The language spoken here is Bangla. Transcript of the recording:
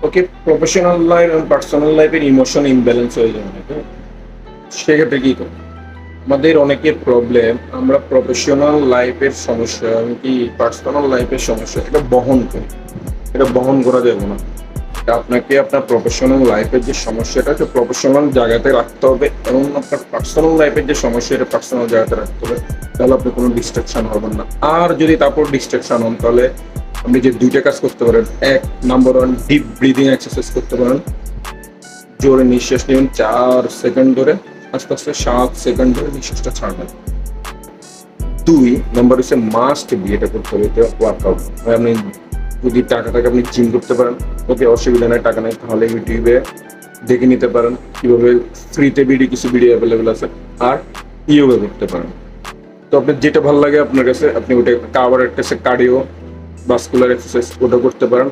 ওকে, প্রফেশনাল লাইফ এবং পার্সোনাল লাইফের ইমোশন ইমব্যালেন্স হয়ে যাবে না, সেক্ষেত্রে কি করবো? আমাদের অনেকের প্রবলেম, আমরা প্রফেশনাল লাইফের সমস্যা কি পার্সোনাল লাইফের সমস্যা এটা বহন করি। এটা বহন করা যাবে না। এটা আপনাকে আপনার প্রফেশনাল লাইফের যে সমস্যাটা আছে প্রফেশনাল জায়গাতে রাখতে হবে, এবং আপনার পার্সোনাল লাইফের যে সমস্যা এটা পার্সোনাল জায়গাতে রাখতে হবে। তাহলে আপনি কোনো ডিস্ট্রাকশন হবেন না। আর যদি তারপর ডিস্ট্রাকশন হন, তাহলে আপনি যে দুইটা কাজ করতে পারেন। এক, number one, deep breathing exercise করতে পারেন। জোরে নিঃশ্বাস নেবেন 4 সেকেন্ড ধরে, আস্তে আস্তে 7 সেকেন্ড ধরে নিঃশ্বাসটা ছাড়বেন। 2 নাম্বার হচ্ছে মাস্ট বি, এটা করতে হবে, এটা ওয়ার্কআউট। আপনি যদি টাকা থাকে আপনি জিম করতে পারেন, ওকে, অসুবিধা নাই। টাকা নেই তাহলে ইউটিউবে দেখে নিতে পারেন কিভাবে ফ্রিতে কিছু ভিডিও অ্যাভেলেবেল আছে। আর ইয়োগা করতে পারেন। তো আপনার যেটা ভালো লাগে আপনার কাছে, আপনি ওটা, আবার একটা কার্ডিও ভাস্কুলার এক্সারসাইজ ওটা করতে পারেন।